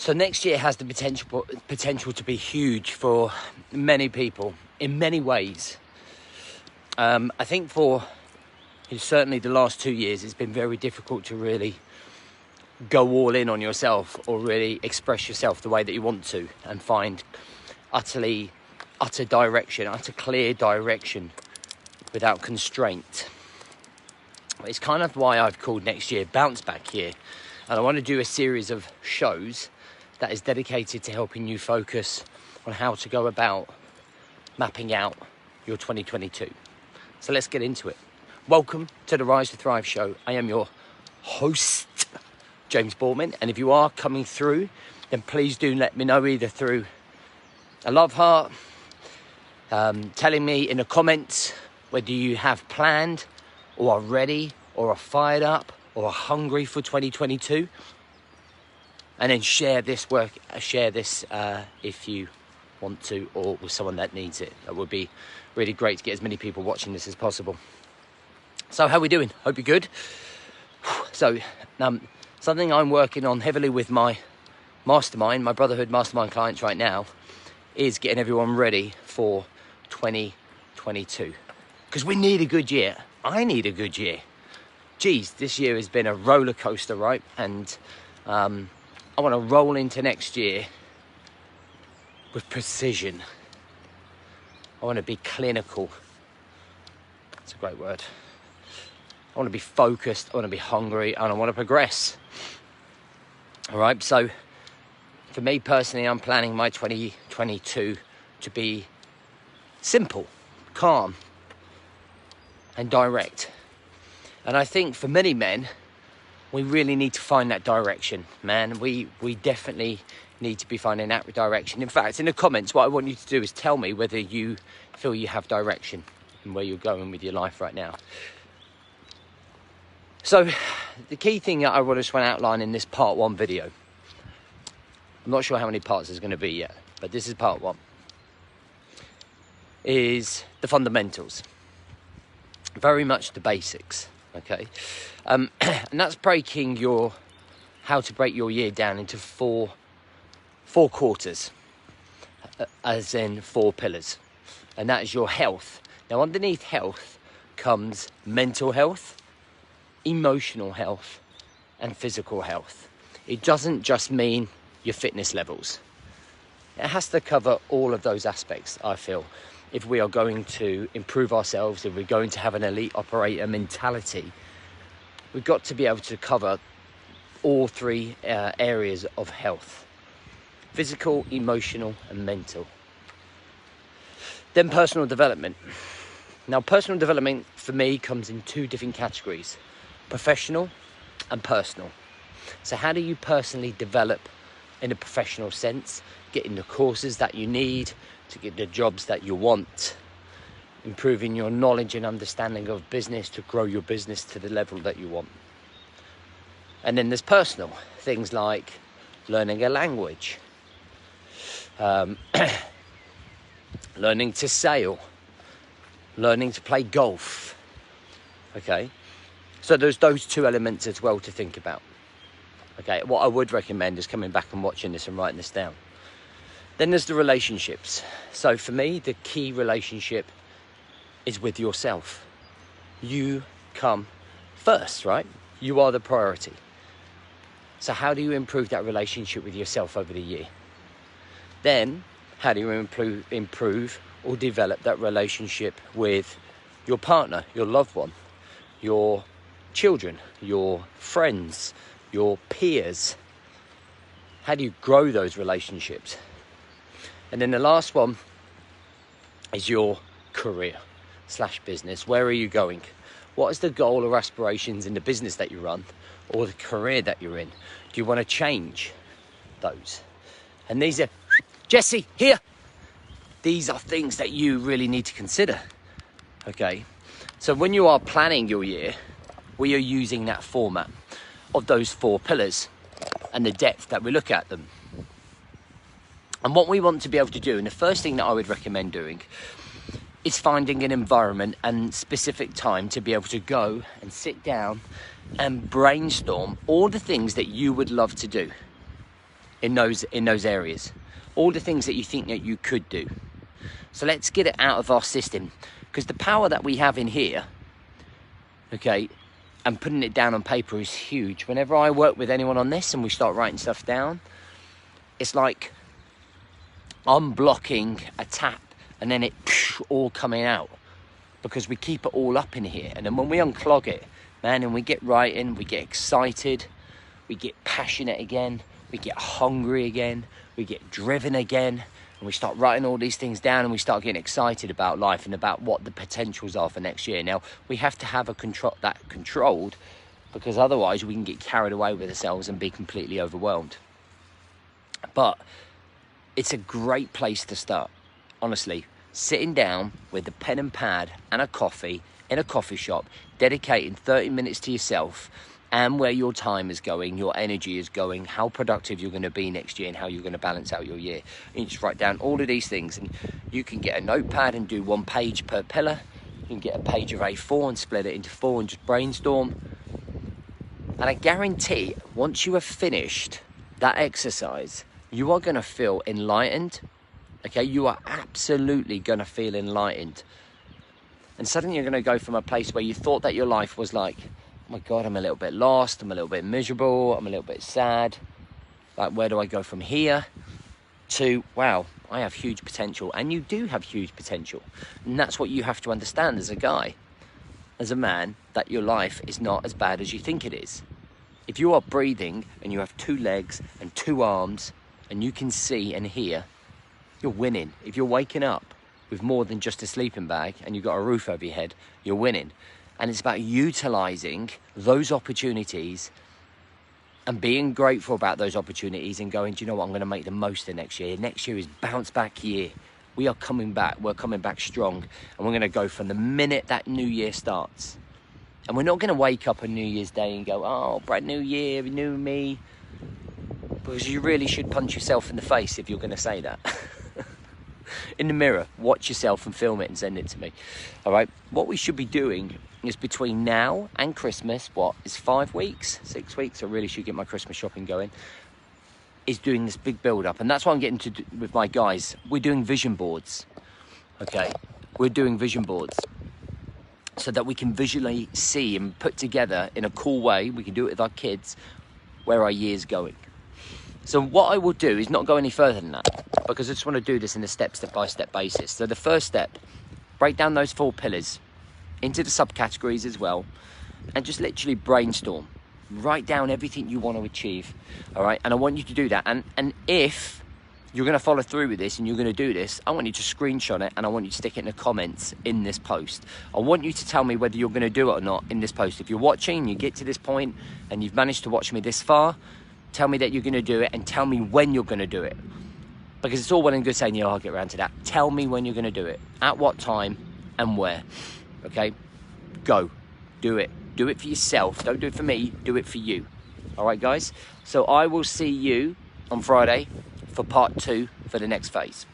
So next year has the potential to be huge for many people in many ways. I think for certainly the last 2 years, it's been very difficult to really go all in on yourself or really express yourself the way that you want to and find utter clear direction without constraint. It's kind of why I've called next year Bounce Back Year. And I want to do a series of shows that is dedicated to helping you focus on how to go about mapping out your 2022. So let's get into it. Welcome to the Rise to Thrive show. I am your host, James Boardman. And if you are coming through, then please do let me know either through a love heart, telling me in the comments whether you have planned or are ready or are fired up or are hungry for 2022. And then share this if you want to, or with someone that needs it. That would be really great to get as many people watching this as possible. So how are we doing? Hope you're good. So something I'm working on heavily with my mastermind, my Brotherhood Mastermind clients right now, is getting everyone ready for 2022. Because we need a good year. I need a good year. Geez, this year has been a roller coaster, right? And I want to roll into next year with precision. I want to be clinical. That's a great word. I want to be focused. I want to be hungry, and I want to progress. All right. So for me personally, I'm planning my 2022 to be simple, calm, and direct. And I think for many men, we really need to find that direction, man. We definitely need to be finding that direction. In fact, in the comments, what I want you to do is tell me whether you feel you have direction and where you're going with your life right now. So the key thing that I just want to outline in this part 1 video, I'm not sure how many parts there's going to be yet, but this is part 1, is the fundamentals. Very much the basics. Okay, and that's how to break your year down into four quarters, as in 4 pillars, and that is your health. Now, underneath health comes mental health, emotional health, and physical health. It doesn't just mean your fitness levels. It has to cover all of those aspects, I feel. If we are going to improve ourselves, if we're going to have an elite operator mentality, we've got to be able to cover all 3 areas of health: physical, emotional, and mental. Then personal development. Now, personal development for me comes in 2 different categories: professional and personal. So how do you personally develop in a professional sense, getting the courses that you need to get the jobs that you want, improving your knowledge and understanding of business to grow your business to the level that you want. And then there's personal, things like learning a language, learning to sail, learning to play golf. Okay, so there's those 2 elements as well to think about. Okay, what I would recommend is coming back and watching this and writing this down. Then there's the relationships. So for me, the key relationship is with yourself. You come first, right? You are the priority. So how do you improve that relationship with yourself over the year? Then, how do you improve or develop that relationship with your partner, your loved one, your children, your friends, your peers? How do you grow those relationships? And then the last one is your career/business. Where are you going? What is the goal or aspirations in the business that you run or the career that you're in? Do you want to change those? And these are, Jesse, here. These are things that you really need to consider. Okay. So when you are planning your year, we are using that format of those 4 pillars and the depth that we look at them. And what we want to be able to do, and the first thing that I would recommend doing, is finding an environment and specific time to be able to go and sit down and brainstorm all the things that you would love to do. in those areas. All the things that you think that you could do. So let's get it out of our system, because the power that we have in here, okay, and putting it down on paper is huge. Whenever I work with anyone on this and we start writing stuff down, it's like unblocking a tap and then it all coming out, because we keep it all up in here. And then when we unclog it, man, and we get writing, we get excited, we get passionate again, we get hungry again, we get driven again, and we start writing all these things down, and we start getting excited about life and about what the potentials are for next year. Now, we have to have that controlled, because otherwise we can get carried away with ourselves and be completely overwhelmed. But it's a great place to start, honestly. Sitting down with a pen and pad and a coffee in a coffee shop, dedicating 30 minutes to yourself and where your time is going, your energy is going, how productive you're going to be next year, and how you're going to balance out your year. And you just write down all of these things, and you can get a notepad and do 1 page per pillar. You can get a page of A4 and split it into 4 and just brainstorm. And I guarantee, once you have finished that exercise, you are going to feel enlightened. Okay, you are absolutely going to feel enlightened. And suddenly you're going to go from a place where you thought that your life was like, oh my God, I'm a little bit lost, I'm a little bit miserable, I'm a little bit sad. Like, where do I go from here? To, wow, I have huge potential. And you do have huge potential. And that's what you have to understand as a guy, as a man, that your life is not as bad as you think it is. If you are breathing and you have 2 legs and 2 arms and you can see and hear, you're winning. If you're waking up with more than just a sleeping bag and you've got a roof over your head, you're winning. And it's about utilizing those opportunities and being grateful about those opportunities and going, do you know what, I'm going to make the most of next year. Next year is bounce back year. We are coming back. We're coming back strong. And we're going to go from the minute that new year starts. And we're not going to wake up on New Year's Day and go, oh, brand new year, new me. Because you really should punch yourself in the face if you're going to say that. In the mirror, watch yourself and film it and send it to me. All right, what we should be doing is between now and Christmas, what is 5 weeks, 6 weeks, I really should get my Christmas shopping going, is doing this big build up. And that's what I'm getting to do with my guys. We're doing vision boards. Okay, we're doing vision boards so that we can visually see and put together in a cool way, we can do it with our kids, where our year's going. So what I will do is not go any further than that, because I just want to do this in a step-by-step basis. So the first step, break down those 4 pillars into the subcategories as well, and just literally brainstorm. Write down everything you want to achieve, all right? And I want you to do that. And if you're going to follow through with this and you're going to do this, I want you to screenshot it and I want you to stick it in the comments in this post. I want you to tell me whether you're going to do it or not in this post. If you're watching and you get to this point and you've managed to watch me this far, tell me that you're going to do it and tell me when you're going to do it. Because it's all well and good saying, yeah, I'll get around to that. Tell me when you're going to do it, at what time and where, okay? Go, do it. Do it for yourself. Don't do it for me, do it for you. All right, guys? So I will see you on Friday for part 2 for the next phase.